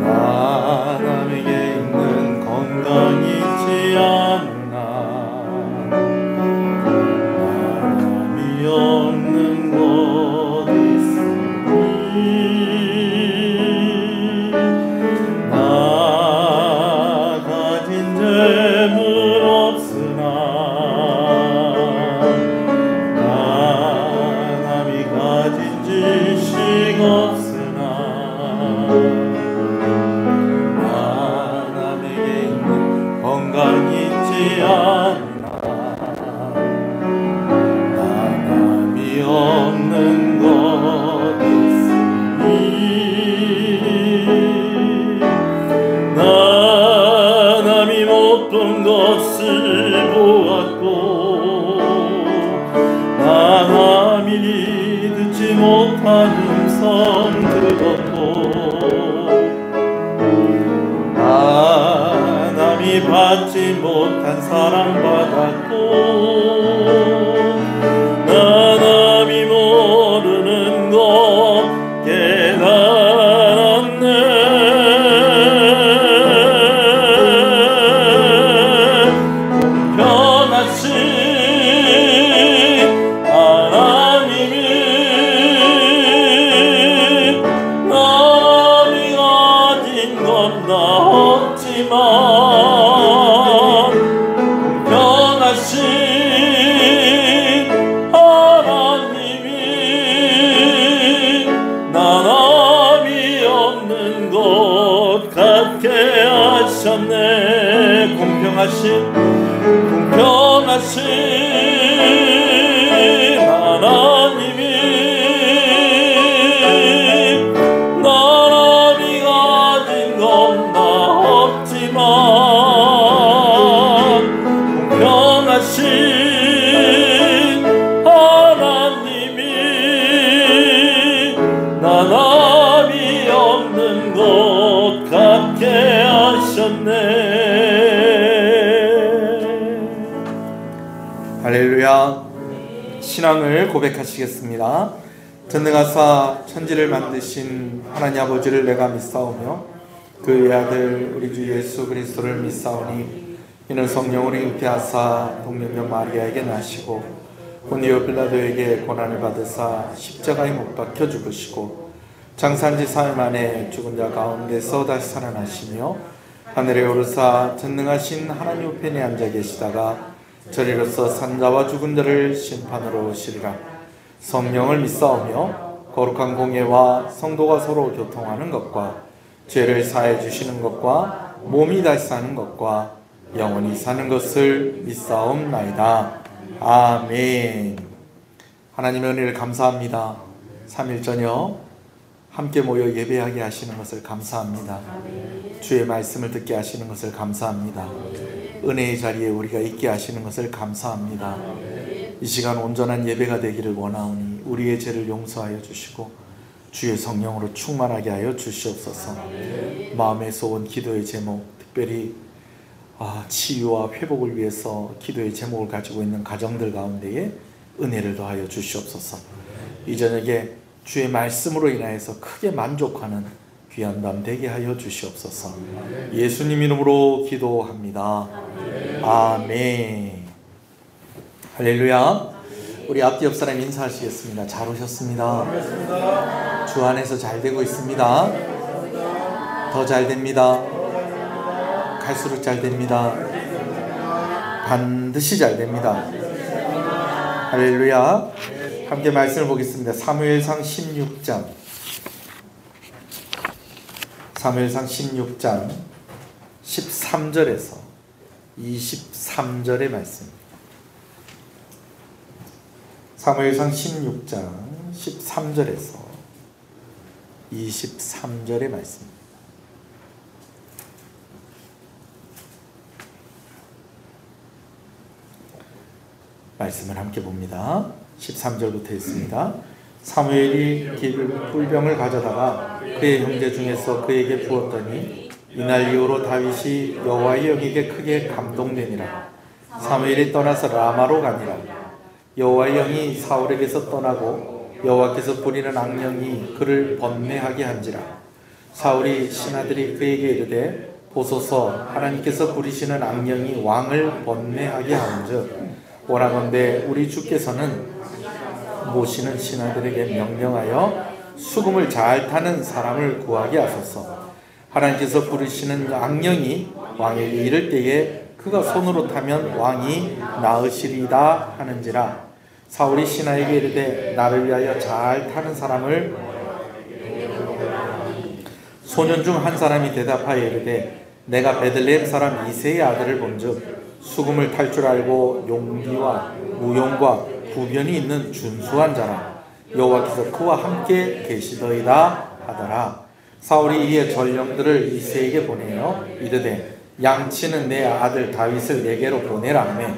남에게 있는 건강이 있지 않나. 남이 없는 것 있으니 나 가진 재물 없으나 나 남이 가진 지식 없으나 나 남에게 있는 건강이 있지 않나. 나 남이 없는 것 있으니 나 남이 못 본 것을 보았고 나 남이 듣지 못한 음성 들었고 나 남이 받지 못한 사랑 받았고 나 남이 모르는 것 깨달았네. 공평하신 하나님이 남이 가진 건 나 없지만 공평하신 하나님이 나 남이 없는 것 같게 하셨네. 공평하신 하나님이 나 남이 가진 건 나 없지만 공평하신 하나님이 나 남이 없는 것 같게 하셨네. 할렐루야. 신앙을 고백하시겠습니다. 전능하사 천지를 만드신 하나님 아버지를 내가 믿사오며 그의 아들 우리 주 예수 그리스도를 믿사오니 이는 성령으로 잉태하사 동명녀 마리아에게 나시고 본디오 빌라도에게 고난을 받으사 십자가에 못 박혀 죽으시고 장사한 지 사흘 만에 죽은 자 가운데서 다시 살아나시며 하늘에 오르사 전능하신 하나님 우편에 앉아 계시다가 저리로서 산자와 죽은 자를 심판으로 오시리라. 성령을 믿사오며 거룩한 공예와 성도가 서로 교통하는 것과 죄를 사해 주시는 것과 몸이 다시 사는 것과 영원히 사는 것을 믿사옵나이다. 아멘. 하나님의 은혜를 감사합니다. 3일 저녁 함께 모여 예배하게 하시는 것을 감사합니다. 주의 말씀을 듣게 하시는 것을 감사합니다. 은혜의 자리에 우리가 있게 하시는 것을 감사합니다. 이 시간 온전한 예배가 되기를 원하오니 우리의 죄를 용서하여 주시고 주의 성령으로 충만하게 하여 주시옵소서. 마음에 쏟은 기도의 제목, 특별히 치유와 회복을 위해서 기도의 제목을 가지고 있는 가정들 가운데에 은혜를 더하여 주시옵소서. 이 저녁에 주의 말씀으로 인하여서 크게 만족하는 귀한 밤 되게 하여 주시옵소서. 예수님 이름으로 기도합니다. 아멘. 할렐루야. 우리 앞뒤 옆 사람 인사하시겠습니다. 잘 오셨습니다. 주 안에서 잘 되고 있습니다. 더 잘 됩니다. 갈수록 잘 됩니다. 반드시 잘 됩니다. 할렐루야. 함께 말씀을 보겠습니다. 사무엘상 16장 13절에서 23절의 말씀. 사무엘상 16장 13절에서 23절의 말씀. 말씀을 함께 봅니다. 13절부터 있습니다. 사무엘이 꿀병을 가져다가 그의 형제 중에서 그에게 부었더니 이날 이후로 다윗이 여호와의 영에게 크게 감동되니라. 사무엘이 떠나서 라마로 가니라. 여호와의 영이 사울에게서 떠나고 여호와께서 부리는 악령이 그를 번뇌하게 한지라. 사울이 신하들이 그에게 이르되 보소서 하나님께서 부리시는 악령이 왕을 번뇌하게 하온즉 원하건대 우리 주께서는 모시는 신하들에게 명령하여 수금을 잘 타는 사람을 구하게 하소서. 하나님께서 부르시는 악령이 왕에게 이를 때에 그가 손으로 타면 왕이 나으시리다 하는지라. 사울이 신하에게 이르되 나를 위하여 잘 타는 사람을. 소년 중 한 사람이 대답하여 이르되 내가 베들레헴 사람 이새의 아들을 본즉 수금을 탈 줄 알고 용기와 무용과 구변이 있는 준수한 자라. 여호와께서 그와 함께 계시더이다 하더라. 사울이 이에 전령들을 이새에게 보내어 이르되 양치는 내 아들 다윗을 내게로 보내라 하며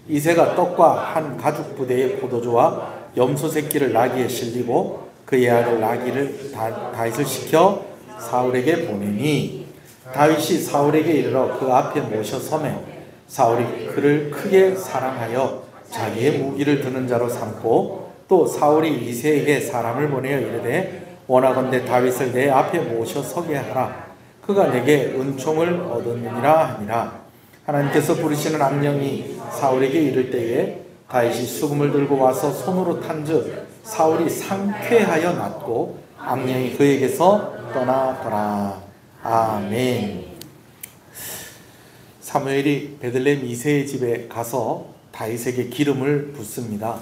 이새가 떡과 한 가죽 부대의 포도주와 염소 새끼를 나귀에 실리고 그의 아들 나귀를 다윗을 시켜 사울에게 보내니 다윗이 사울에게 이르러 그 앞에 모셔 서매 사울이 그를 크게 사랑하여 자기의 무기를 드는 자로 삼고 또 사울이 이새에게 사람을 보내어 이르되 원하건대 다윗을 내 앞에 모셔 서게 하라. 그가 내게 은총을 얻었느니라 하니라. 하나님께서 부르시는 악령이 사울에게 이를 때에 다윗이 수금을 들고 와서 손으로 탄즉 사울이 상쾌하여 낫고 악령이 그에게서 떠나더라. 아멘. 사무엘이 베들레헴 이새의 집에 가서 다윗에게 기름을 붓습니다.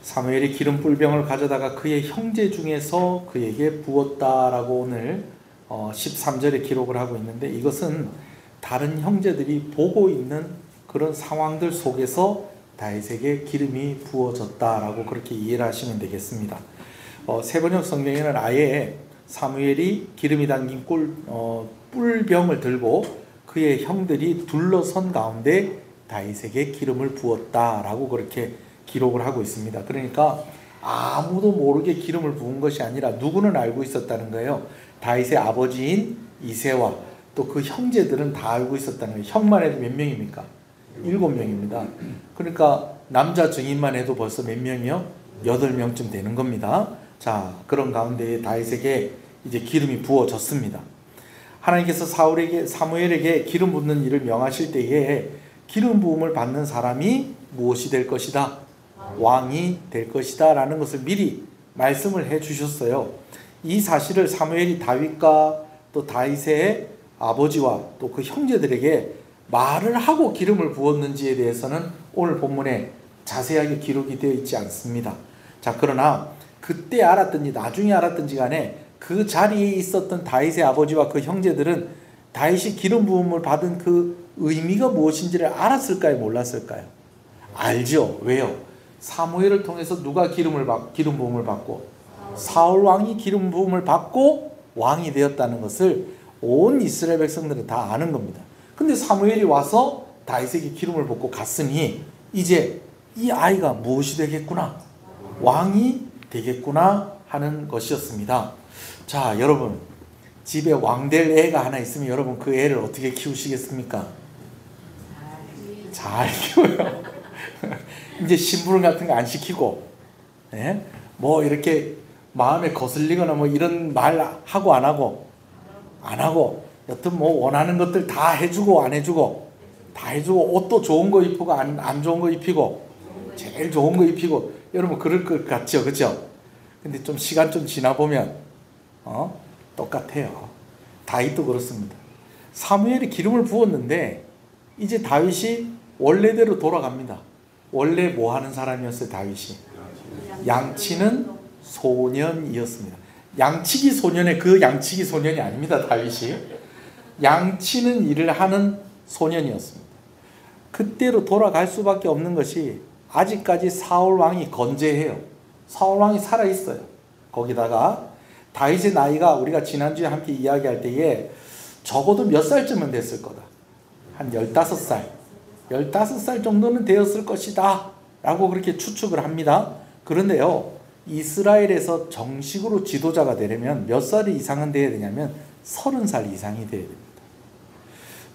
사무엘이 기름 뿔병을 가져다가 그의 형제 중에서 그에게 부었다라고 오늘 13절에 기록을 하고 있는데, 이것은 다른 형제들이 보고 있는 그런 상황들 속에서 다윗에게 기름이 부어졌다라고 그렇게 이해를 하시면 되겠습니다. 세번역 성경에는 아예 사무엘이 기름이 담긴 뿔병을 들고 그의 형들이 둘러선 가운데 다윗에게 기름을 부었다라고 그렇게 기록을 하고 있습니다. 그러니까 아무도 모르게 기름을 부은 것이 아니라 누구는 알고 있었다는 거예요. 다윗의 아버지인 이새와 또 그 형제들은 다 알고 있었다는 거예요. 형만 해도 몇 명입니까? 7명입니다. 그러니까 남자 증인만 해도 벌써 몇 명이요? 8명쯤 되는 겁니다. 자, 그런 가운데 다윗에게 이제 기름이 부어졌습니다. 하나님께서 사무엘에게 기름 붓는 일을 명하실 때에 기름 부음을 받는 사람이 무엇이 될 것이다? 왕이 될 것이다 라는 것을 미리 말씀을 해 주셨어요. 이 사실을 사무엘이 다윗과 또 다윗의 아버지와 또 그 형제들에게 말을 하고 기름을 부었는지에 대해서는 오늘 본문에 자세하게 기록이 되어 있지 않습니다. 자, 그러나 그때 알았든지 나중에 알았든지 간에 그 자리에 있었던 다윗의 아버지와 그 형제들은 다윗이 기름 부음을 받은 그 의미가 무엇인지를 알았을까요? 몰랐을까요? 알죠. 왜요? 사무엘을 통해서 누가 기름 부음을 받고 사울 왕이 기름 부음을 받고 왕이 되었다는 것을 온 이스라엘 백성들은 다 아는 겁니다. 근데 사무엘이 와서 다윗에게 기름을 붓고 갔으니 이제 이 아이가 무엇이 되겠구나, 왕이 되겠구나 하는 것이었습니다. 자, 여러분, 집에 왕될 애가 하나 있으면 여러분 그 애를 어떻게 키우시겠습니까? 잘 키워요. 이제 심부름 같은 거 안 시키고, 뭐 이렇게 마음에 거슬리거나 뭐 이런 말 하고 안 하고 여튼 뭐 원하는 것들 다 해주고 안 해주고 다 해주고, 옷도 좋은 거 입히고 안 좋은 거 입히고 제일 좋은 거 입히고, 여러분 그럴 것 같죠, 그렇죠? 근데 좀 시간 좀 지나 보면 똑같아요. 다윗도 그렇습니다. 사무엘이 기름을 부었는데 이제 다윗이 원래대로 돌아갑니다. 원래 뭐 하는 사람이었어요? 다윗이 양치는 소년이었습니다. 양치기 소년의 그 양치기 소년이 아닙니다. 다윗이 양치는 일을 하는 소년이었습니다. 그때로 돌아갈 수밖에 없는 것이 아직까지 사울 왕이 건재해요. 사울 왕이 살아있어요. 거기다가 다윗의 나이가 우리가 지난주에 함께 이야기할 때에 적어도 몇 살쯤은 됐을 거다. 한 15살 15살 정도는 되었을 것이다 라고 그렇게 추측을 합니다. 그런데요, 이스라엘에서 정식으로 지도자가 되려면 몇 살 이상은 돼야 되냐면 30살 이상이 돼야 됩니다.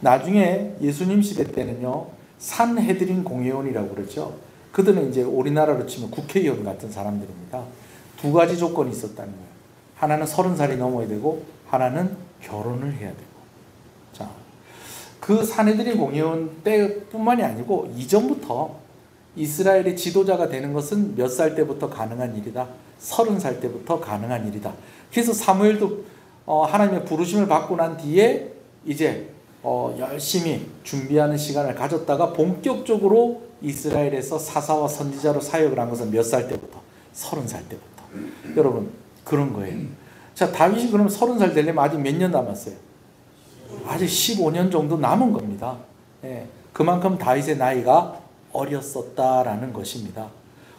나중에 예수님 시대 때는요, 산헤드린 공회원이라고 그러죠. 그들은 이제 우리나라로 치면 국회의원 같은 사람들입니다. 두 가지 조건이 있었다는 거예요. 하나는 30살이 넘어야 되고 하나는 결혼을 해야 되고. 자, 그 사내들이 공예원 때뿐만이 아니고 이전부터 이스라엘의 지도자가 되는 것은 몇 살 때부터 가능한 일이다. 30살 때부터 가능한 일이다. 그래서 사무엘도 하나님의 부르심을 받고 난 뒤에 이제 열심히 준비하는 시간을 가졌다가 본격적으로 이스라엘에서 사사와 선지자로 사역을 한 것은 몇 살 때부터? 30살 때부터. 여러분, 그런 거예요. 자, 다윗이 그럼 30살 되려면 아직 몇 년 남았어요? 아직 15년 정도 남은 겁니다. 예, 그만큼 다윗의 나이가 어렸었다라는 것입니다.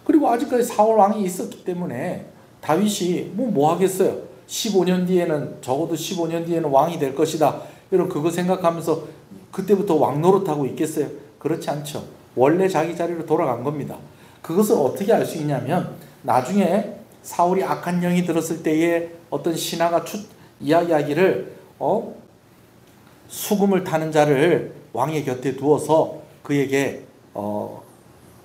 그리고 아직까지 사울 왕이 있었기 때문에 다윗이 뭐 하겠어요? 15년 뒤에는, 적어도 15년 뒤에는 왕이 될 것이다. 여러분, 그거 생각하면서 그때부터 왕 노릇하고 있겠어요? 그렇지 않죠. 원래 자기 자리로 돌아간 겁니다. 그것을 어떻게 알 수 있냐면 나중에 사울이 악한 영이 들었을 때에 어떤 신하가 이야기하기를 수금을 타는 자를 왕의 곁에 두어서 그에게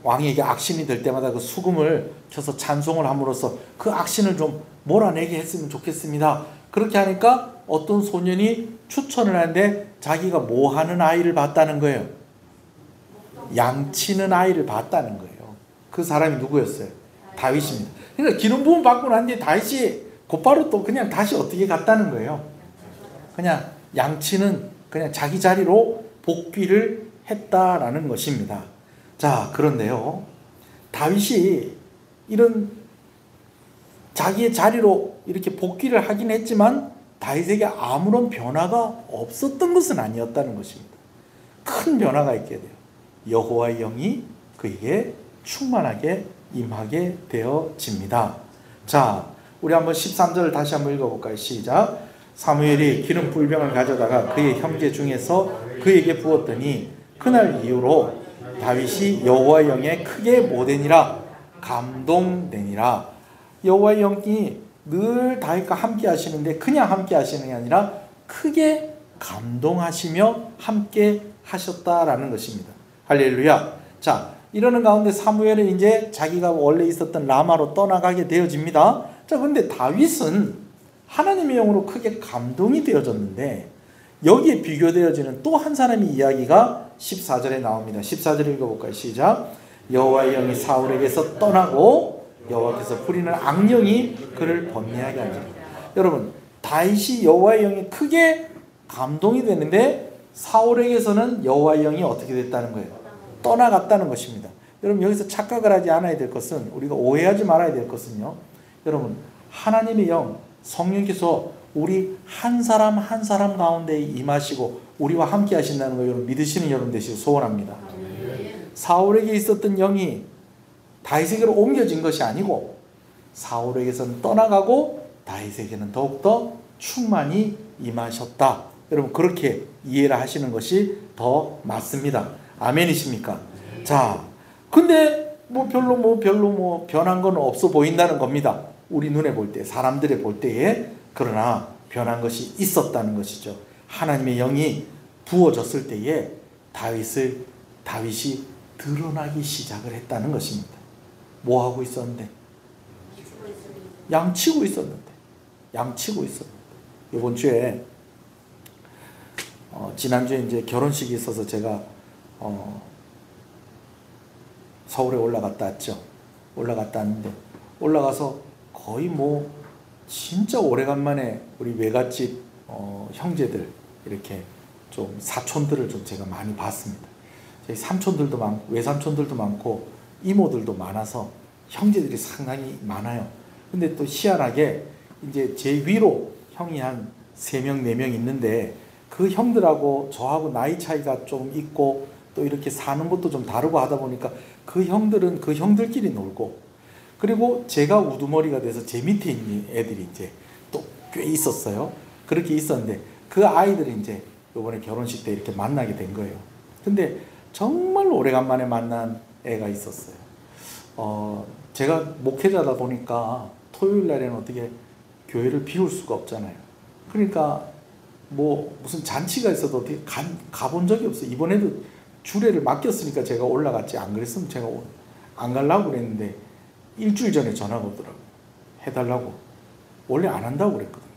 왕에게 악신이 될 때마다 그 수금을 켜서 찬송을 함으로써 그 악신을 좀 몰아내게 했으면 좋겠습니다. 그렇게 하니까 어떤 소년이 추천을 하는데 자기가 뭐 하는 아이를 봤다는 거예요? 양치는 아이를 봤다는 거예요. 그 사람이 누구였어요? 다윗입니다. 그러니까 기름 부음 받고 난 뒤에 다윗이 곧바로 또 그냥 다시 어떻게 갔다는 거예요? 그냥 양치는 그냥 자기 자리로 복귀를 했다라는 것입니다. 자, 그런데요, 다윗이 이런 자기의 자리로 이렇게 복귀를 하긴 했지만 다윗에게 아무런 변화가 없었던 것은 아니었다는 것입니다. 큰 변화가 있게 돼요. 여호와의 영이 그에게 충만하게 임하게 되어집니다. 자, 우리 한번 13절을 다시 한번 읽어볼까요? 시작. 사무엘이 기름 불병을 가져다가 그의 형제 중에서 그에게 부었더니 그날 이후로 다윗이 여호와의 영에 크게 모되니라 감동되니라. 여호와의 영이 늘 다윗과 함께 하시는데 그냥 함께 하시는 게 아니라 크게 감동하시며 함께 하셨다라는 것입니다. 할렐루야. 자, 이러는 가운데 사무엘은 이제 자기가 원래 있었던 라마로 떠나가게 되어집니다. 자, 근데 다윗은 하나님의 영으로 크게 감동이 되어졌는데 여기에 비교되어지는 또 한 사람의 이야기가 14절에 나옵니다. 14절 읽어볼까요? 시작. 여호와의 영이 사울에게서 떠나고 여호와께서 부리는 악령이 그를 번뇌하게 하니라. 여러분, 다윗이 여호와의 영이 크게 감동이 되는데 사울에게서는 여호와의 영이 어떻게 됐다는 거예요? 떠나갔다는 것입니다. 여러분, 여기서 착각을 하지 않아야 될 것은, 우리가 오해하지 말아야 될 것은요, 여러분, 하나님의 영, 성령께서 우리 한 사람 한 사람 가운데 임하시고 우리와 함께 하신다는 걸 여러분 믿으시는 여러분 되시길 소원합니다. 사울에게 있었던 영이 다윗에게로 옮겨진 것이 아니고 사울에게서는 떠나가고 다윗에게는 더욱더 충만히 임하셨다. 여러분, 그렇게 이해를 하시는 것이 더 맞습니다. 아멘이십니까? 자, 근데 별로 변한 건 없어 보인다는 겁니다. 우리 눈에 볼 때, 사람들의 볼 때에. 그러나 변한 것이 있었다는 것이죠. 하나님의 영이 부어졌을 때에 다윗이 드러나기 시작을 했다는 것입니다. 뭐 하고 있었는데? 양치고 있었는데. 이번 주에 지난주에 이제 결혼식이 있어서 제가 서울에 올라갔다 왔죠. 올라갔다 왔는데 올라가서 거의 진짜 오래간만에 우리 외갓집 형제들, 이렇게 좀 사촌들을 좀 제가 많이 봤습니다. 저희 삼촌들도 많고 외삼촌들도 많고 이모들도 많아서 형제들이 상당히 많아요. 근데 또 희한하게 이제 제 위로 형이 한 3명 4명 있는데 그 형들하고 저하고 나이 차이가 좀 있고 또 이렇게 사는 것도 좀 다르고 하다 보니까 그 형들은 그 형들끼리 놀고, 그리고 제가 우두머리가 돼서 제 밑에 있는 애들이 이제 또 꽤 있었어요. 그렇게 있었는데 그 아이들이 이제 이번에 결혼식 때 이렇게 만나게 된 거예요. 근데 정말 오래간만에 만난 애가 있었어요. 제가 목회자다 보니까 토요일 날에는 어떻게 교회를 비울 수가 없잖아요. 그러니까 무슨 잔치가 있어도 어떻게 가본 적이 없어요. 이번에도 주례를 맡겼으니까 제가 올라갔지, 안 그랬으면 제가 안 가려고 그랬는데 일주일 전에 전화가 오더라고요. 해달라고. 원래 안 한다고 그랬거든요.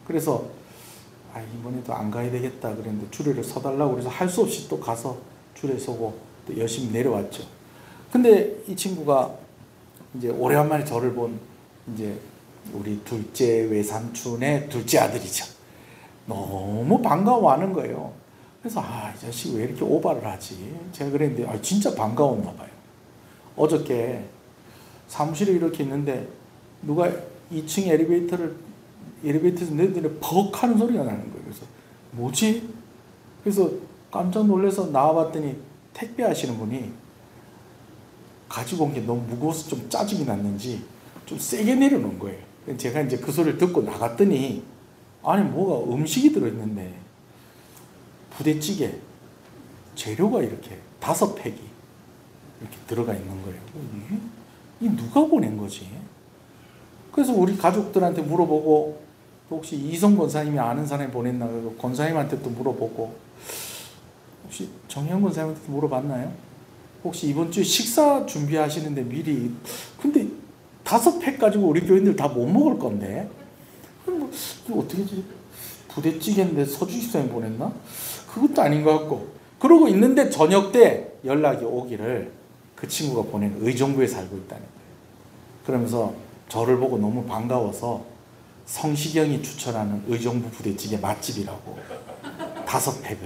그래서 이번에도 안 가야 되겠다 그랬는데 줄을 서달라고 그래서 할 수 없이 또 가서 줄에 서고 또 열심히 내려왔죠. 근데 이 친구가 이제 오래간만에 저를 본 이제 우리 둘째 외삼촌의 둘째 아들이죠. 너무 반가워하는 거예요. 그래서 이 자식 왜 이렇게 오바를 하지? 제가 그랬는데 진짜 반가웠나 봐요. 어저께 사무실에 이렇게 있는데 누가 2층 엘리베이터에서 내리더니 벅 하는 소리가 나는 거예요. 그래서 뭐지? 그래서 깜짝 놀라서 나와봤더니 택배 하시는 분이 가지고 온 게 너무 무거워서 좀 짜증이 났는지 좀 세게 내려놓은 거예요. 제가 이제 그 소리를 듣고 나갔더니 안에 뭐가 음식이 들어있는데 부대찌개 재료가 이렇게 5팩이 이렇게 들어가 있는 거예요. 이게 누가 보낸 거지? 그래서 우리 가족들한테 물어보고 또 혹시 이성 권사님이 아는 사람이 보냈나 그래서 권사님한테 또 물어보고 혹시 정현 권사님한테 물어봤나요? 혹시 이번 주에 식사 준비하시는데 미리 근데 5팩 가지고 우리 교인들 다 못 먹을 건데 뭐, 이거 어떻게 지 부대찌개인데 서주식사님 보냈나? 그것도 아닌 것 같고 그러고 있는데 저녁 때 연락이 오기를 그 친구가 보낸 의정부에 살고 있다는 거예요. 그러면서 저를 보고 너무 반가워서 성시경이 추천하는 의정부 부대찌개 맛집이라고 5팩을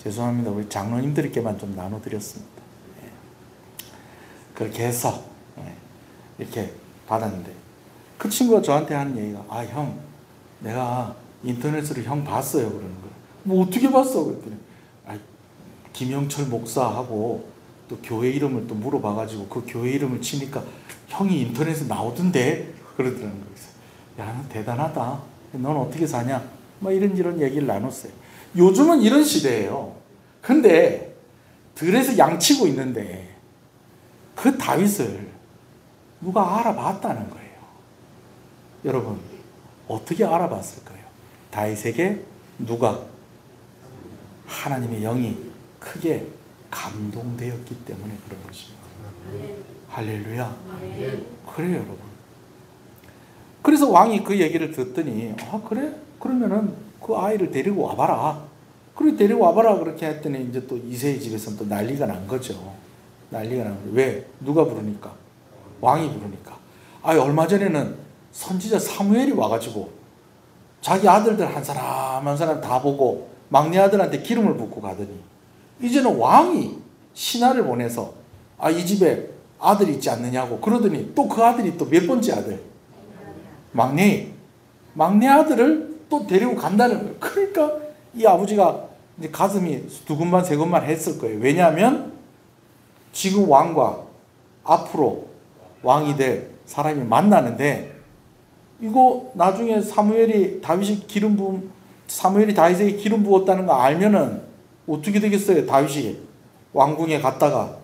죄송합니다. 우리 장로님들께만 좀 나눠드렸습니다. 그렇게 해서 이렇게 받았는데 그 친구가 저한테 하는 얘기가 형 내가 인터넷으로 형 봤어요 그러는 거예요. 뭐 어떻게 봤어? 그랬더니 김영철 목사하고 또 교회 이름을 또 물어봐가지고 그 교회 이름을 치니까 형이 인터넷에 나오던데 그러더라는 거예요. 야, 너 대단하다. 넌 어떻게 사냐? 막 이런 얘기를 나눴어요. 요즘은 이런 시대예요. 근데 들에서 양치고 있는데 그 다윗을 누가 알아봤다는 거예요. 여러분 어떻게 알아봤을까요? 다윗에게 누가 하나님의 영이 크게 감동되었기 때문에 그런 것입니다. 할렐루야. 그래요 여러분. 그래서 왕이 그 얘기를 듣더니 그래? 그러면은 그 아이를 데리고 와봐라. 그리고 데리고 와봐라 그렇게 했더니 이제 또 이새의 집에서는 또 난리가 난 거죠. 난리가 난 거예요. 왜? 누가 부르니까? 왕이 부르니까. 얼마 전에는 선지자 사무엘이 와가지고 자기 아들들 한 사람 한 사람 다 보고 막내 아들한테 기름을 붓고 가더니 이제는 왕이 신하를 보내서 이 집에 아들이 있지 않느냐고 그러더니 또 그 아들이 또 몇 번째 아들? 막내 아들을 또 데리고 간다는 거예요. 그러니까 이 아버지가 이제 가슴이 두근만 세근만 했을 거예요. 왜냐하면 지금 왕과 앞으로 왕이 될 사람이 만나는데 이거 나중에 사무엘이 다윗에게 기름 부었다는 거 알면은 어떻게 되겠어요? 다윗이 왕궁에 갔다가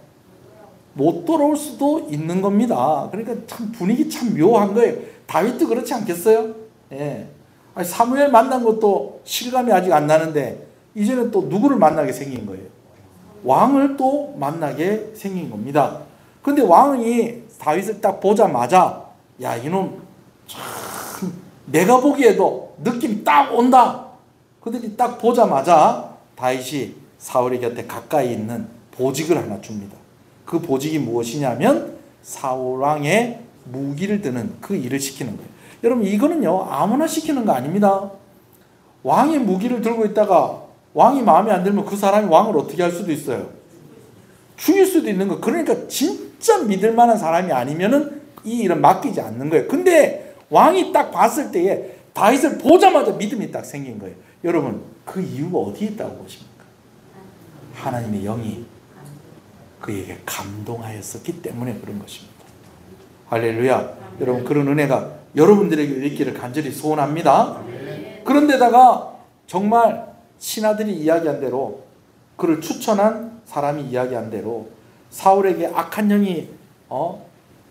못 돌아올 수도 있는 겁니다. 그러니까 참 분위기 참 묘한 거예요. 다윗도 그렇지 않겠어요? 예. 사무엘 만난 것도 실감이 아직 안 나는데 이제는 또 누구를 만나게 생긴 거예요? 왕을 또 만나게 생긴 겁니다. 근데 왕이 다윗을 딱 보자마자 야 이놈 참 내가 보기에도 느낌 딱 온다. 그들이 딱 보자마자 다윗이 사울의 곁에 가까이 있는 보직을 하나 줍니다. 그 보직이 무엇이냐면 사울왕의 무기를 드는 그 일을 시키는 거예요. 여러분 이거는요 아무나 시키는 거 아닙니다. 왕의 무기를 들고 있다가 왕이 마음에 안 들면 그 사람이 왕을 어떻게 할 수도 있어요? 죽일 수도 있는 거. 그러니까 진짜 믿을 만한 사람이 아니면은 이 일은 맡기지 않는 거예요. 근데 왕이 딱 봤을 때에 다윗을 보자마자 믿음이 딱 생긴 거예요. 여러분 그 이유가 어디에 있다고 보십니까? 하나님의 영이 그에게 감동하였었기 때문에 그런 것입니다. 할렐루야. 여러분 그런 은혜가 여러분들에게 있기를 간절히 소원합니다. 그런데다가 정말 신하들이 이야기한 대로 그를 추천한 사람이 이야기한 대로 사울에게 악한 영이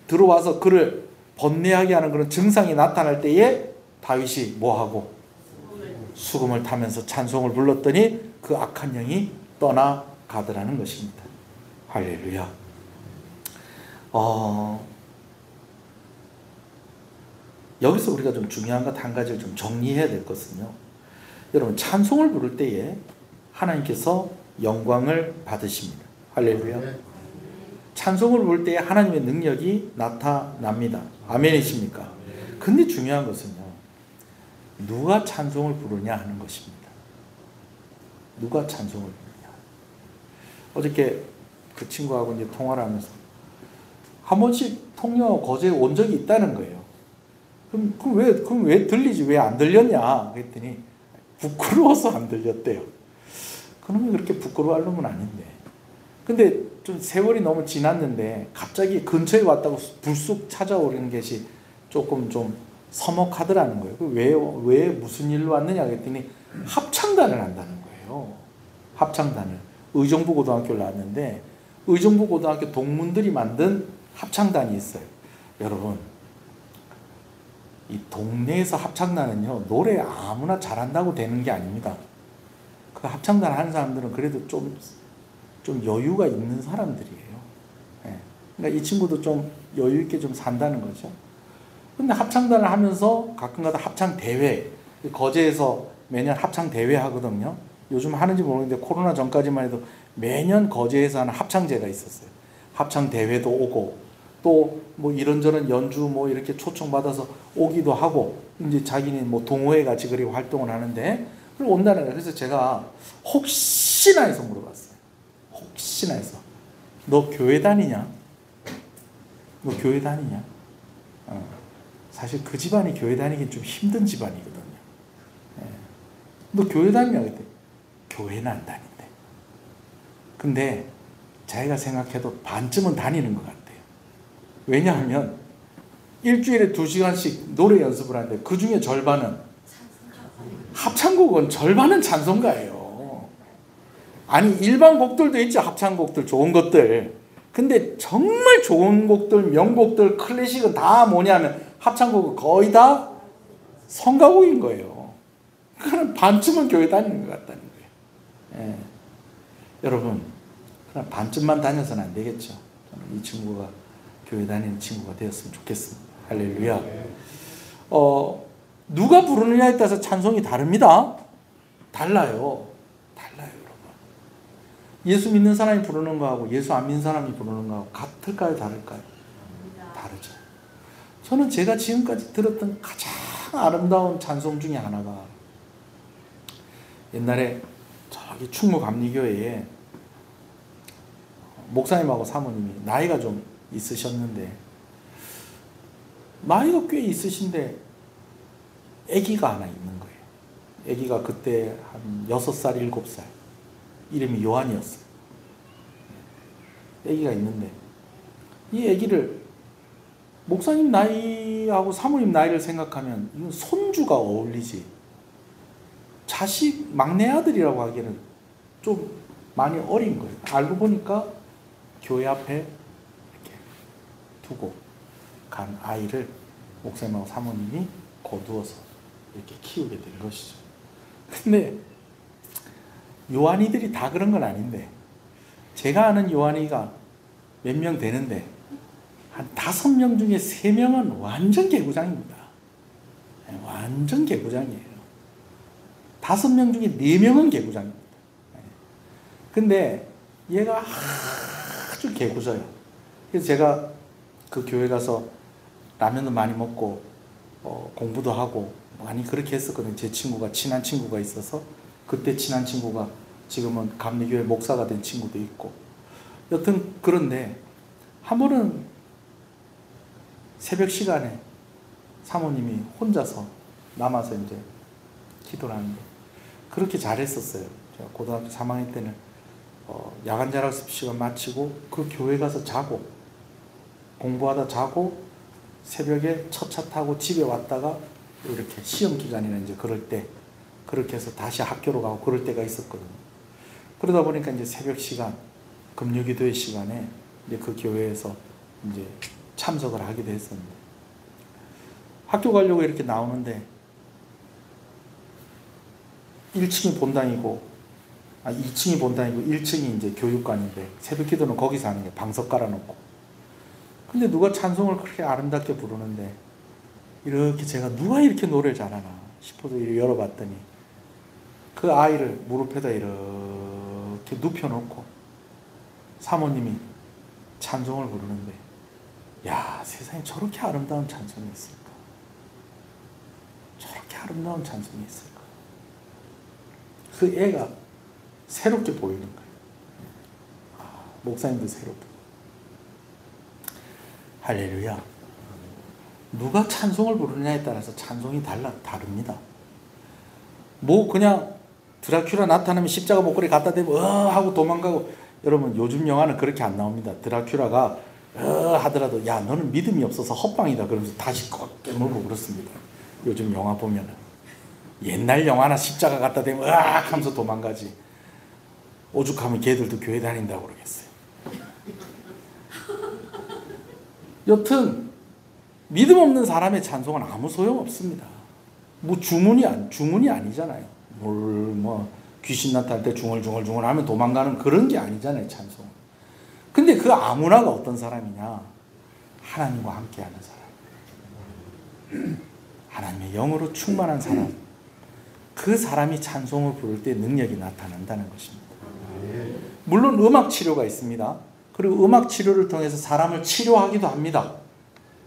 들어와서 그를 번뇌하게 하는 그런 증상이 나타날 때에 다윗이 뭐하고 수금을 타면서 찬송을 불렀더니 그 악한 영이 떠나가더라는 것입니다. 할렐루야. 여기서 우리가 좀 중요한 것 한 가지를 좀 정리해야 될 것은요. 여러분 찬송을 부를 때에 하나님께서 영광을 받으십니다. 할렐루야. 찬송을 부를 때에 하나님의 능력이 나타납니다. 아멘이십니까? 근데 중요한 것은요. 누가 찬송을 부르냐 하는 것입니다. 누가 찬송을 부르냐. 어저께 그 친구하고 이제 통화를 하면서 한 번씩 통역하고 거제에 온 적이 있다는 거예요. 그럼 왜 들리지? 왜 안 들렸냐? 그랬더니 부끄러워서 안 들렸대요. 그놈이 그렇게 부끄러워할 놈은 아닌데. 근데 좀 세월이 너무 지났는데 갑자기 근처에 왔다고 불쑥 찾아오는 것이 조금 좀 서먹하더라는 거예요. 왜 무슨 일로 왔느냐 그랬더니 합창단을 한다는 거예요. 합창단을. 의정부고등학교를 나왔는데 의정부고등학교 동문들이 만든 합창단이 있어요. 여러분 이 동네에서 합창단은요 노래 아무나 잘한다고 되는 게 아닙니다. 그 합창단 하는 사람들은 그래도 좀 여유가 있는 사람들이에요. 네. 그러니까 이 친구도 좀 여유 있게 좀 산다는 거죠. 근데 합창단을 하면서 가끔가다 합창 대회, 거제에서 매년 합창 대회 하거든요. 요즘 하는지 모르겠는데 코로나 전까지만 해도 매년 거제에서 하는 합창제가 있었어요. 합창 대회도 오고 또 뭐 이런저런 연주 뭐 이렇게 초청받아서 오기도 하고 이제 자기는 뭐 동호회 같이 그렇게 활동을 하는데 그리고 온다는 거예요. 그래서 제가 혹시나 해서 물어봤어요. 혹시나 해서 너 교회 다니냐? 너 교회 다니냐? 사실 그 집안이 교회 다니긴 좀 힘든 집안이거든요. 너 교회 다니냐? 그때 교회는 안 다닌대. 근데 자기가 생각해도 반쯤은 다니는 것 같아요. 왜냐하면 일주일에 2시간씩 노래 연습을 하는데 그 중에 절반은 합창곡은 절반은 찬송가예요. 아니 일반 곡들도 있죠. 합창곡들 좋은 것들. 근데 정말 좋은 곡들 명곡들 클래식은 다 뭐냐면 합창곡은 거의 다 성가곡인 거예요. 그럼 반쯤은 교회 다니는 것 같다는 거예요. 예. 여러분 그럼 반쯤만 다녀서는 안 되겠죠. 저는 이 친구가 교회 다니는 친구가 되었으면 좋겠습니다. 할렐루야. 누가 부르느냐에 따라서 찬송이 다릅니다. 달라요. 여러분. 예수 믿는 사람이 부르는 거하고 예수 안 믿는 사람이 부르는 거하고 같을까요? 다를까요? 다르죠. 저는 제가 지금까지 들었던 가장 아름다운 찬송 중에 하나가 옛날에 저기 충무감리교회에 목사님하고 사모님이 나이가 좀 있으셨는데 나이가 꽤 있으신데 아기가 하나 있는 거예요. 아기가 그때 한 6살, 7살. 이름이 요한이었어요. 아기가 있는데 이 아기를 목사님 나이하고 사모님 나이를 생각하면 이건 손주가 어울리지 자식 막내 아들이라고 하기에는 좀 많이 어린 거예요. 알고 보니까 교회 앞에 이렇게 두고 간 아이를 목사님하고 사모님이 거두어서 이렇게 키우게 된 것이죠. 근데 요한이들이 다 그런 건 아닌데 제가 아는 요한이가 몇 명 되는데 한 5명 중에 3명은 완전 개구장입니다. 완전 개구장이에요. 5명 중에 4명은 개구장입니다. 근데 얘가 아주 개구져요. 그래서 제가 그 교회 가서 라면도 많이 먹고 공부도 하고 많이 그렇게 했었거든요. 제 친구가 친한 친구가 있어서 그때 친한 친구가 지금은 감리교회 목사가 된 친구도 있고 여튼 그런데 한 번은 새벽 시간에 사모님이 혼자서 남아서 이제 기도를 하는데 그렇게 잘했었어요. 제가 고등학교 3학년 때는 야간 자락습 시간 마치고 그 교회 가서 자고 공부하다 자고 새벽에 첫 차 타고 집에 왔다가 이렇게 시험 기간이나 이제 그럴 때 그렇게 해서 다시 학교로 가고 그럴 때가 있었거든요. 그러다 보니까 이제 새벽 시간 금요기도회 시간에 이제 그 교회에서 이제 참석을 하기도 했었는데 학교 가려고 이렇게 나오는데 1층이 본당이고 2층이 본당이고 1층이 이제 교육관인데 새벽 기도는 거기서 하는 게 방석 깔아놓고 근데 누가 찬송을 그렇게 아름답게 부르는데 이렇게 제가 누가 이렇게 노래를 잘하나 싶어서 열어봤더니 그 아이를 무릎에다 이렇게 눕혀놓고 사모님이 찬송을 부르는데, 야, 세상에 저렇게 아름다운 찬송이 있을까? 저렇게 아름다운 찬송이 있을까? 그 애가 새롭게 보이는 거예요. 목사님도 새롭고. 할렐루야. 누가 찬송을 부르느냐에 따라서 찬송이 다릅니다. 뭐 그냥 드라큘라 나타나면 십자가 목걸이 갖다 대고 하고 도망가고, 여러분 요즘 영화는 그렇게 안 나옵니다. 드라큘라가 하더라도 야, 너는 믿음이 없어서 헛방이다 그러면서 다시 꼭 깨물고 그렇습니다. 요즘 영화 보면은. 옛날 영화나 십자가 갖다 대면 하면서 도망가지. 오죽하면 걔들도 교회 다닌다고 그러겠어요. 여튼 믿음 없는 사람의 찬송은 아무 소용 없습니다. 뭐 주문이 아니잖아요. 뭐 귀신 나타날 때 중얼중얼 하면 도망가는 그런 게 아니잖아요, 찬송. 근데 그 아무나가 어떤 사람이냐? 하나님과 함께하는 사람, 하나님의 영으로 충만한 사람, 그 사람이 찬송을 부를 때 능력이 나타난다는 것입니다. 물론 음악 치료가 있습니다. 그리고 음악 치료를 통해서 사람을 치료하기도 합니다.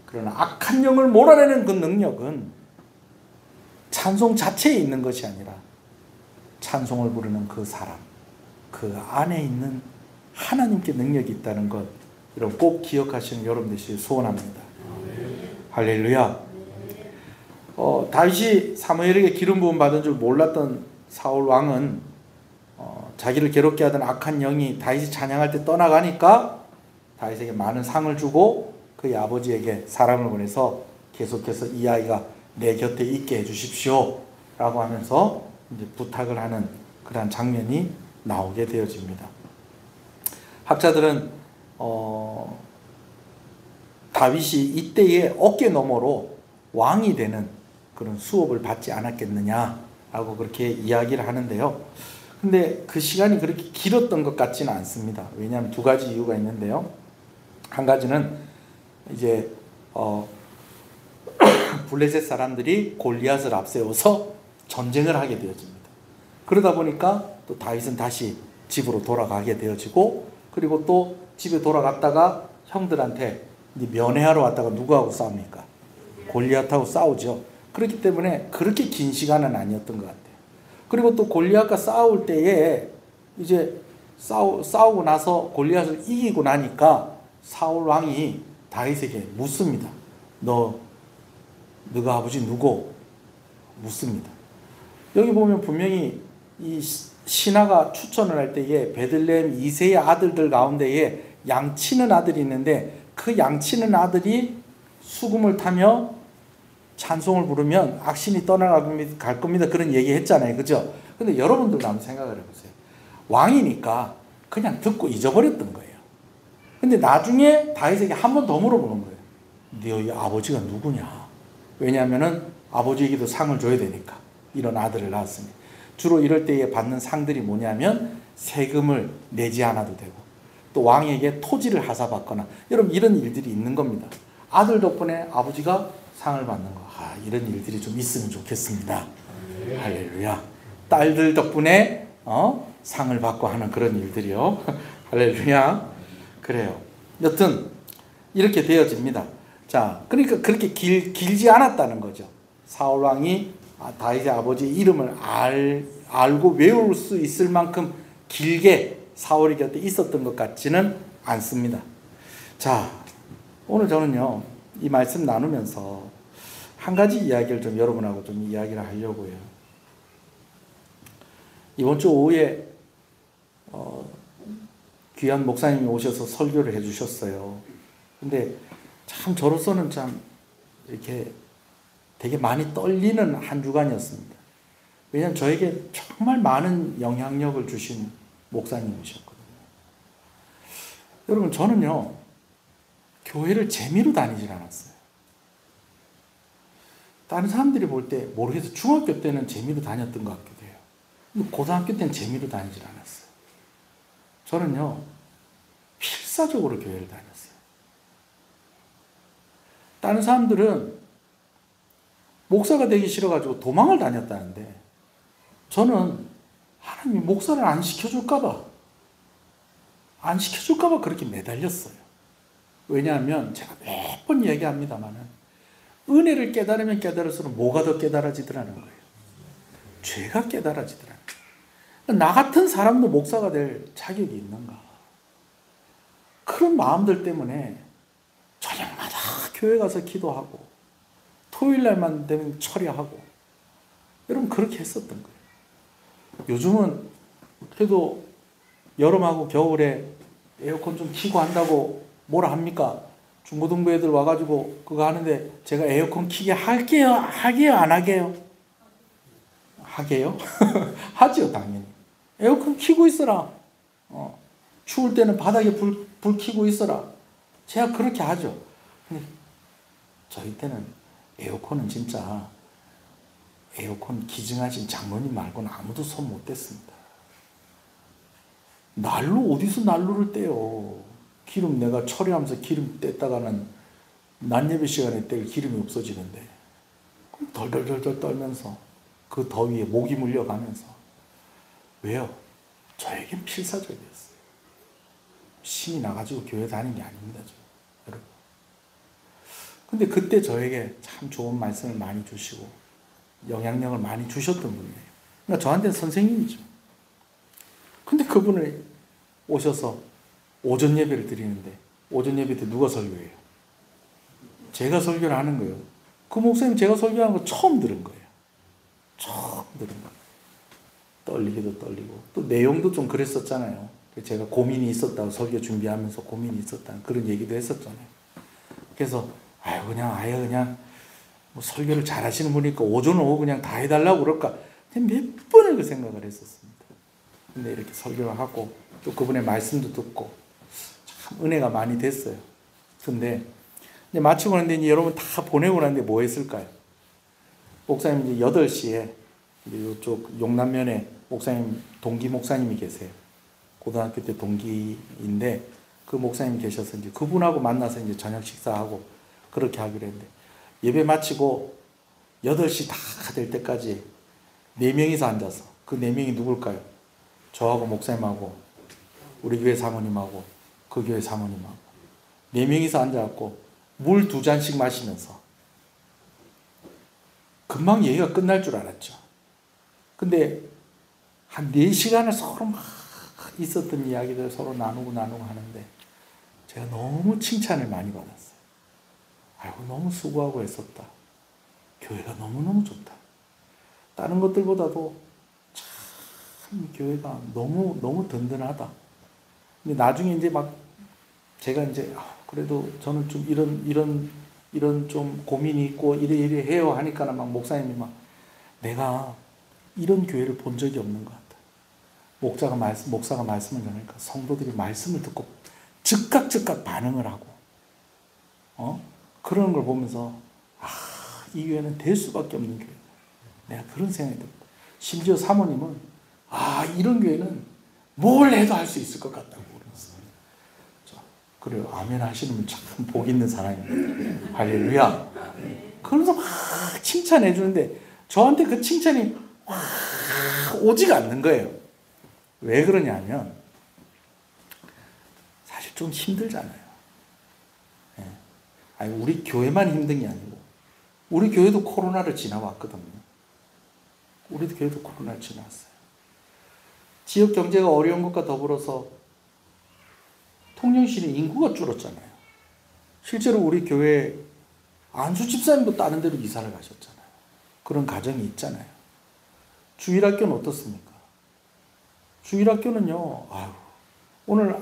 그러나 악한 영을 몰아내는 그 능력은 찬송 자체에 있는 것이 아니라 찬송을 부르는 그 사람, 그 안에 있는 하나님께 능력이 있다는 것, 여러분 꼭 기억하시는 여러분 되시길 소원합니다. 할렐루야. 다윗이 사무엘에게 기름 부음 받은 줄 몰랐던 사울 왕은 자기를 괴롭게 하던 악한 영이 다윗이 찬양할 때 떠나가니까 다윗에게 많은 상을 주고 그의 아버지에게 사람을 보내서 계속해서 이 아이가 내 곁에 있게 해주십시오 라고 하면서 이제 부탁을 하는 그러한 장면이 나오게 되어집니다. 학자들은 다윗이 이때의 어깨 너머로 왕이 되는 그런 수업을 받지 않았겠느냐라고 그렇게 이야기를 하는데요. 근데 그 시간이 그렇게 길었던 것 같지는 않습니다. 왜냐하면 두 가지 이유가 있는데요. 한 가지는 이제 블레셋 사람들이 골리앗을 앞세워서 전쟁을 하게 되어집니다. 그러다 보니까 또 다윗은 다시 집으로 돌아가게 되어지고, 그리고 또 집에 돌아갔다가 형들한테 면회하러 왔다가 누구하고 싸웁니까? 골리앗하고 싸우죠. 그렇기 때문에 그렇게 긴 시간은 아니었던 것 같아요. 그리고 또 골리앗과 싸울 때에 이제 싸우고 나서 골리앗을 이기고 나니까 사울 왕이 다윗에게 묻습니다. 너가 아버지 누구? 묻습니다. 여기 보면 분명히 이 신하가 추천을 할 때에 베들레헴 이세의 아들들 가운데에 양치는 아들이 있는데, 그 양치는 아들이 수금을 타며 찬송을 부르면 악신이 떠나갈 겁니다. 그런 얘기 했잖아요. 그죠? 근데 여러분들도 한번 생각을 해보세요. 왕이니까 그냥 듣고 잊어버렸던 거예요. 근데 나중에 다윗에게 한 번 더 물어보는 거예요. 너희 아버지가 누구냐? 왜냐하면은 아버지에게도 상을 줘야 되니까. 이런 아들을 낳았으니. 주로 이럴 때에 받는 상들이 뭐냐면 세금을 내지 않아도 되고, 또 왕에게 토지를 하사받거나, 여러분 이런 일들이 있는 겁니다. 아들 덕분에 아버지가 상을 받는 거. 이런 일들이 좀 있으면 좋겠습니다. 할렐루야. 딸들 덕분에 상을 받고 하는 그런 일들이요. 할렐루야. 그래요. 여튼 이렇게 되어집니다. 자, 그러니까 그렇게 길지 않았다는 거죠. 사울 왕이 다윗의 아버지의 이름을 알고 외울 수 있을 만큼 길게 사울의 곁에 있었던 것 같지는 않습니다. 자, 오늘 저는요, 이 말씀 나누면서 한 가지 이야기를 좀 여러분하고 좀 이야기를 하려고요. 이번 주 오후에 귀한 목사님이 오셔서 설교를 해주셨어요. 근데 참 저로서는 참 이렇게 되게 많이 떨리는 한 주간이었습니다. 왜냐하면 저에게 정말 많은 영향력을 주신 목사님이셨거든요. 여러분, 저는요, 교회를 재미로 다니질 않았어요. 다른 사람들이 볼 때 모르겠어요. 중학교 때는 재미로 다녔던 것 같기도 해요. 근데 고등학교 때는 재미로 다니질 않았어요. 저는요, 필사적으로 교회를 다녔어요. 다른 사람들은 목사가 되기 싫어가지고 도망을 다녔다는데, 저는 하나님이 목사를 안 시켜줄까봐 그렇게 매달렸어요. 왜냐하면 제가 몇 번 얘기합니다만은, 은혜를 깨달으면 깨달을수록 뭐가 더 깨달아지더라는 거예요. 죄가 깨달아지더라는 거예요. 나 같은 사람도 목사가 될 자격이 있는가? 그런 마음들 때문에 저녁마다 교회 가서 기도하고 토요일 날만 되면 철야하고, 여러분 그렇게 했었던 거예요. 요즘은 그래도 여름하고 겨울에 에어컨 좀 켜고 한다고 뭐라 합니까? 중고등부 애들 와가지고 그거 하는데, 제가 에어컨 켜게 하게요? 안 하게요? 하게요? 하지요, 당연히. 에어컨 켜고 있어라. 추울 때는 바닥에 불 켜고 있어라. 제가 그렇게 하죠. 근데 저희 때는 에어컨은 진짜, 에어컨 기증하신 장모님 말고는 아무도 손 못 댔습니다. 난로, 어디서 난로를 떼요? 기름 내가 처리하면서 기름 뗐다가는 낮 예배 시간에 뗄 기름이 없어지는데, 덜덜덜덜 떨면서 그 더위에 목이 물려가면서. 왜요? 저에겐 필사적이었어요. 신이 나가지고 교회 다니는 게 아닙니다, 여러분. 근데 그때 저에게 참 좋은 말씀을 많이 주시고 영향력을 많이 주셨던 분이에요. 그러니까 저한테는 선생님이죠. 근데 그분을 오셔서 오전 예배를 드리는데, 오전 예배 때 누가 설교해요? 제가 설교를 하는 거예요. 그 목사님 제가 설교하는 거 처음 들은 거예요. 처음 들은 거예요. 떨리기도 떨리고, 또 내용도 좀 그랬었잖아요. 제가 고민이 있었다고, 설교 준비하면서 고민이 있었다는 그런 얘기도 했었잖아요. 그래서 아예 그냥 뭐 설교를 잘 하시는 분이니까 오전 오후 그냥 다 해달라고 그럴까, 몇 번을 그 생각을 했었습니다. 근데 이렇게 설교를 하고 또 그분의 말씀도 듣고 참 은혜가 많이 됐어요. 근데 이제 마치고 나는데, 이제 여러분 다 보내고 나는데 뭐 했을까요? 목사님 이제 8시에 이쪽 용남면에 목사님, 동기 목사님이 계세요. 고등학교 때 동기인데 그 목사님 계셔서 이제 그분하고 만나서 이제 저녁 식사하고 그렇게 하기로 했는데, 예배 마치고 8시 다 될 때까지 4명이서 앉아서, 그 4명이 누굴까요? 저하고 목사님하고 우리 교회 사모님하고 그 교회 사모님하고 4명이서 앉아갖고 물 2잔씩 마시면서 금방 얘기가 끝날 줄 알았죠. 근데 한 4시간을 서로 막 있었던 이야기들 서로 나누고 하는데, 제가 너무 칭찬을 많이 받았어요. 아이고, 너무 수고하고 했었다. 교회가 너무너무 좋다. 다른 것들보다도 참 교회가 너무 든든하다. 근데 나중에 이제 막 제가 이제 그래도 저는 좀 이런 좀 고민이 있고 이래 해요 하니까 막 목사님이 막, 내가 이런 교회를 본 적이 없는 것 같다. 목사가 말씀을 전하니까 성도들이 말씀을 듣고 즉각 반응을 하고, 그런 걸 보면서 이 교회는 될 수밖에 없는 교회다. 내가 그런 생각이 들었다. 심지어 사모님은 이런 교회는 뭘 해도 할 수 있을 것 같다고 그랬어요. 그래요. 아멘 하시는 분 참 복 있는 사람입니다. 할렐루야. 그러면서 막 칭찬해 주는데 저한테 그 칭찬이 오지가 않는 거예요. 왜 그러냐면 사실 좀 힘들잖아요. 아니, 우리 교회만 힘든 게 아니고 우리 교회도 코로나를 지나왔거든요. 우리 교회도 코로나를 지나왔어요. 지역 경제가 어려운 것과 더불어서 통영시는 인구가 줄었잖아요. 실제로 우리 교회 안수 집사님도 다른 데로 이사를 가셨잖아요. 그런 가정이 있잖아요. 주일학교는 어떻습니까? 주일학교는요, 오늘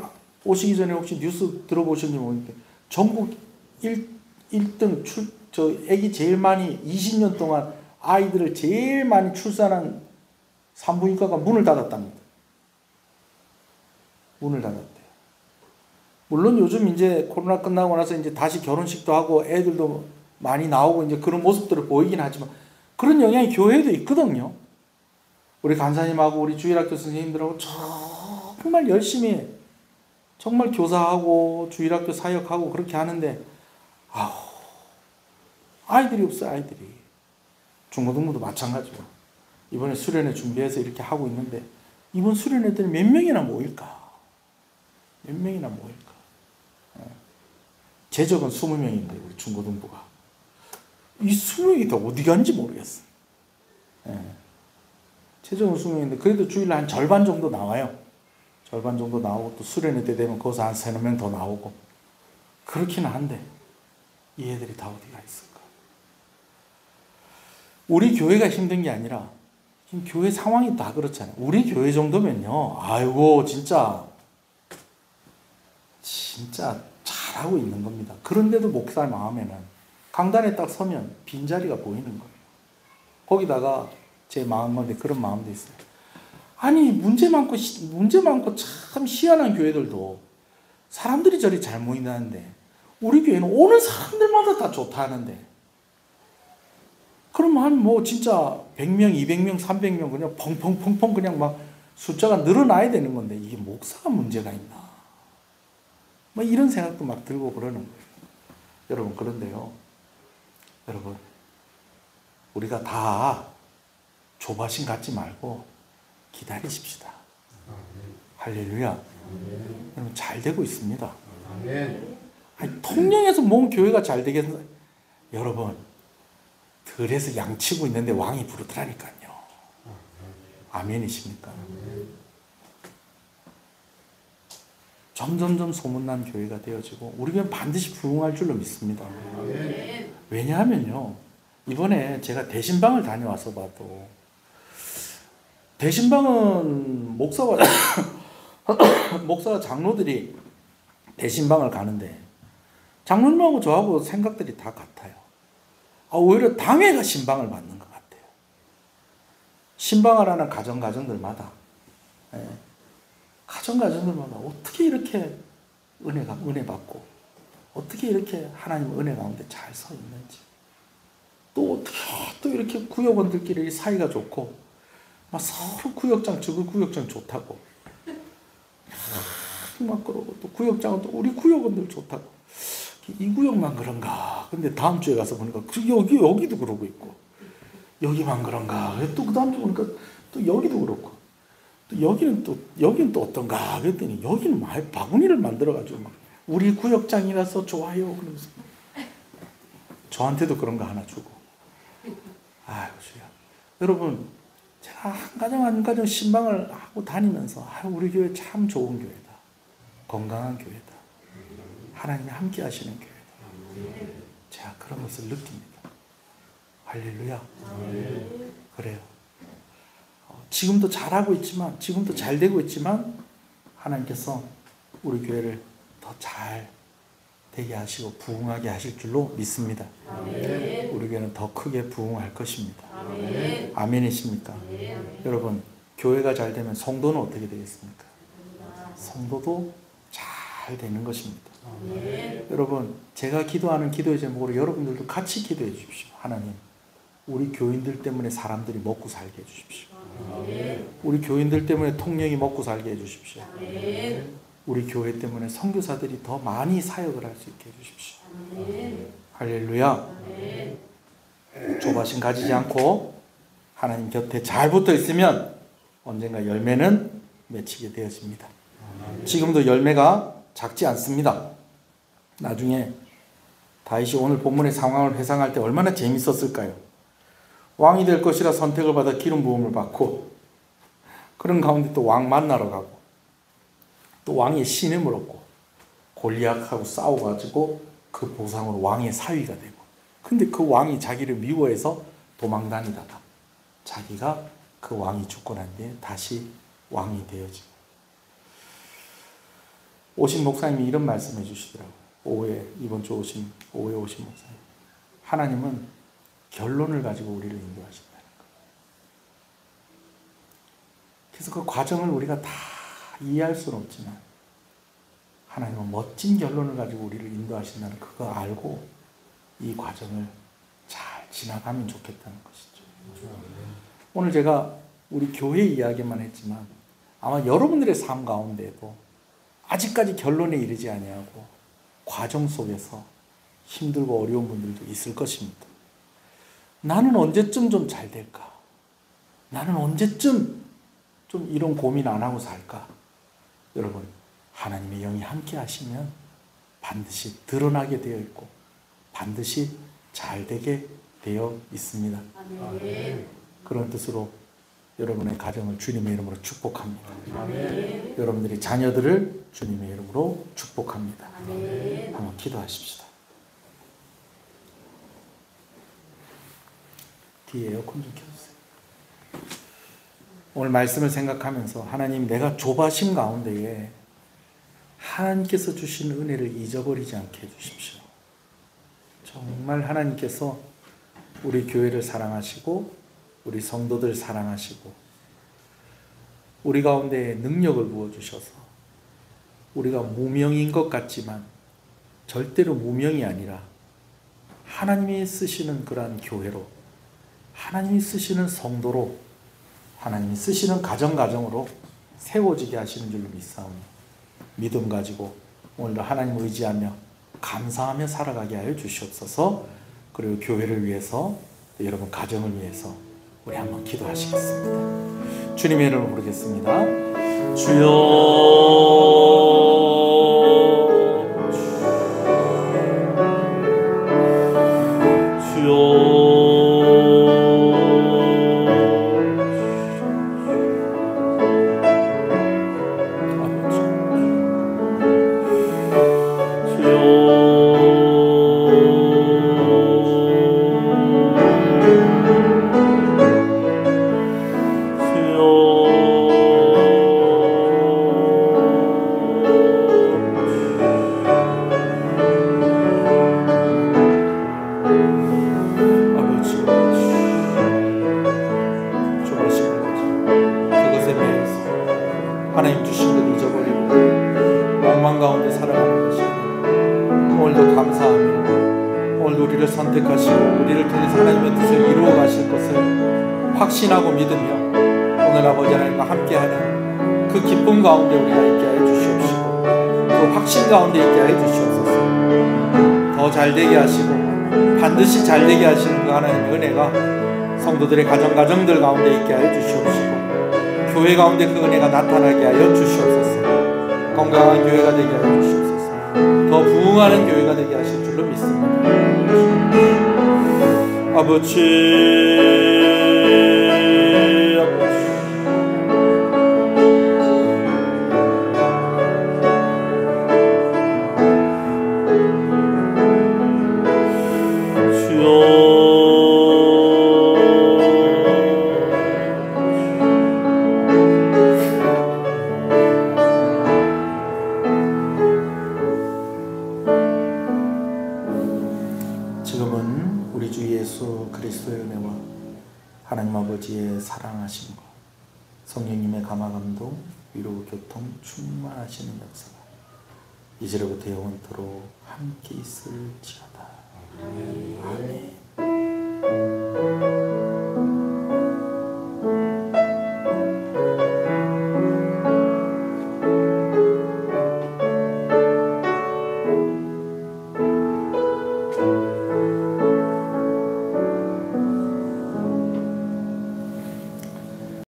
오시기 전에 혹시 뉴스 들어보셨는지 모르겠는데 전국 1등 애기 제일 많이 20년 동안 아이들을 제일 많이 출산한 산부인과가 문을 닫았답니다. 문을 닫았대요. 물론 요즘 이제 코로나 끝나고 나서 이제 다시 결혼식도 하고 애들도 많이 나오고 이제 그런 모습들을 보이긴 하지만 그런 영향이 교회에도 있거든요. 우리 간사님하고 우리 주일학교 선생님들하고 정말 열심히 정말 교사하고 주일학교 사역하고 그렇게 하는데 아이들이 없어요. 아이들이. 중고등부도 마찬가지고 이번에 수련회 준비해서 이렇게 하고 있는데 이번 수련회들이 몇 명이나 모일까? 몇 명이나 모일까? 제적은 20명인데 우리 중고등부가 이 20명이 다 어디 간지 모르겠어. 제적은 20명인데 그래도 주일에 한 절반 정도 나와요. 절반 정도 나오고 또 수련회 때 되면 거기서 한 3-4명 더 나오고 그렇기는 한데 이 애들이 다 어디가 있을까? 우리 교회가 힘든 게 아니라 지금 교회 상황이 다 그렇잖아요. 우리 교회 정도면요, 아이고 진짜 잘하고 있는 겁니다. 그런데도 목사 마음에는 강단에 딱 서면 빈자리가 보이는 거예요. 거기다가 제 마음 건데 그런 마음도 있어요. 아니 문제 많고 참 희한한 교회들도 사람들이 저리 잘 모인다는데 우리 교회는 오는 사람들마다 다 좋다 하는데 그럼 한 뭐 진짜 100명, 200명, 300명 그냥 펑펑펑펑 그냥 막 숫자가 늘어나야 되는 건데 이게 목사가 문제가 있나? 뭐 이런 생각도 막 들고 그러는 거예요. 여러분 그런데요. 여러분 우리가 다 조바심 갖지 말고 기다리십시다. 할렐루야. 여러분 잘 되고 있습니다. 아니, 통영에서 뭔 교회가 잘 되겠나? 여러분 들에서 양치고 있는데 왕이 부르더라니까요. 아멘이십니까? 점점점 소문난 교회가 되어지고 우리 교회는 반드시 부흥할 줄로 믿습니다. 왜냐하면요. 이번에 제가 대신방을 다녀와서 봐도 대신방은 목사와 장로들이 대신방을 가는데 장로님하고 저하고 생각들이 다 같아요. 오히려 당회가 신방을 받는 것 같아요. 신방을 하는 가정들마다 어떻게 이렇게 은혜 받고 어떻게 이렇게 하나님 은혜 가운데 잘 서 있는지 또 어떻게 또 이렇게 구역원들끼리 사이가 좋고 막 서로 구역장 저그 구역장 좋다고 막 그러고 또 구역장은 또 우리 구역원들 좋다고 이 구역만 그런가? 근데 다음 주에 가서 보니까 여기도 그러고 있고 여기만 그런가? 또 그 다음 주에 보니까 또 여기도 그렇고 또 여기는 또 어떤가? 그랬더니 여기는 막 바구니를 만들어가지고 막 우리 구역장이라서 좋아요 그러면서 저한테도 그런 거 하나 주고 아이고 주야 여러분 제가 한 가정 신방을 하고 다니면서 우리 교회 참 좋은 교회다. 건강한 교회다. 하나님이 함께 하시는 교회다. 제가 그런 것을 느낍니다. 할렐루야. 그래요. 지금도 잘하고 있지만 지금도 잘 되고 있지만 하나님께서 우리 교회를 더 잘 되게 하시고 부흥하게 하실 줄로 믿습니다. 우리 교회는 더 크게 부흥할 것입니다. 아멘이십니까? 여러분 교회가 잘 되면 성도는 어떻게 되겠습니까? 성도도 잘 되는 것입니다. 여러분 제가 기도하는 기도의 제목으로 여러분들도 같이 기도해 주십시오. 하나님 우리 교인들 때문에 사람들이 먹고 살게 해주십시오. 우리 교인들 때문에 통영이 먹고 살게 해주십시오. 우리 교회 때문에 선교사들이 더 많이 사역을 할 수 있게 해주십시오. 할렐루야. 조바심 가지지 않고 하나님 곁에 잘 붙어 있으면 언젠가 열매는 맺히게 되어집니다. 지금도 열매가 작지 않습니다. 나중에 다윗이 오늘 본문의 상황을 회상할 때 얼마나 재밌었을까요? 왕이 될 것이라 선택을 받아 기름 부음을 받고 그런 가운데 또 왕 만나러 가고 또 왕의 신임을 얻고 골리앗하고 싸워가지고 그 보상으로 왕의 사위가 되고 근데 그 왕이 자기를 미워해서 도망 다니다가 자기가 그 왕이 죽고 난 뒤에 다시 왕이 되어지고 오신 목사님이 이런 말씀해 주시더라고요. 이번 주 오후에 오신 목사님. 하나님은 결론을 가지고 우리를 인도하신다는 거예요. 그래서 그 과정을 우리가 다 이해할 수는 없지만 하나님은 멋진 결론을 가지고 우리를 인도하신다는 그거 알고 이 과정을 잘 지나가면 좋겠다는 것이죠. 오늘 제가 우리 교회 이야기만 했지만 아마 여러분들의 삶 가운데에도 아직까지 결론에 이르지 아니하고 과정 속에서 힘들고 어려운 분들도 있을 것입니다. 나는 언제쯤 좀 잘 될까? 나는 언제쯤 좀 이런 고민 안 하고 살까? 여러분, 하나님의 영이 함께 하시면 반드시 드러나게 되어 있고 반드시 잘 되게 되어 있습니다. 아멘. 그런 뜻으로 여러분의 가정을 주님의 이름으로 축복합니다. 아멘. 여러분들의 자녀들을 주님의 이름으로 축복합니다. 아멘. 한번 기도하십시다. 뒤에 에어컨 좀 켜주세요. 오늘 말씀을 생각하면서 하나님, 내가 조바심 가운데에 하나님께서 주신 은혜를 잊어버리지 않게 해주십시오. 정말 하나님께서 우리 교회를 사랑하시고 우리 성도들 사랑하시고 우리 가운데 능력을 부어주셔서 우리가 무명인 것 같지만 절대로 무명이 아니라 하나님이 쓰시는 그러한 교회로, 하나님이 쓰시는 성도로, 하나님이 쓰시는 가정으로 세워지게 하시는 줄로 믿사오니 믿음 가지고 오늘도 하나님 의지하며 감사하며 살아가게 하여 주시옵소서. 그리고 교회를 위해서, 여러분 가정을 위해서 우리 한번 기도하시겠습니다. 주님의 이름을 부르겠습니다. 주여, 하나님 주신 것 잊어버리고 원망 가운데 살아가는 것이 오늘도 감사하며 오늘도 우리를 선택하시고 우리를 통해서 하나님의 뜻을 이루어 가실 것을 확신하고 믿으며 오늘 아버지 하나님과 함께하는 그 기쁨 가운데 우리가 있게 하여 주시옵시고 그 확신 가운데 있게 하여 주시옵소서. 더 잘되게 하시고 반드시 잘되게 하시는 그 하나님의 은혜가 성도들의 가정들 가운데 있게 하여 주시옵시고 교회 가운데 그 은혜가 나타나게 하여 주시옵소서. 건강한 교회가 되게 하여 주시옵소서. 더 부흥하는 교회가 되게 하실 줄로 믿습니다. 아버지, 지금은 우리 주 예수 그리스도의 은혜와 하나님 아버지의 사랑하심과 성령님의 감화감동, 위로, 교통, 충만하시는 역사가 이제로부터 영원토록 함께 있을지어다. 아멘.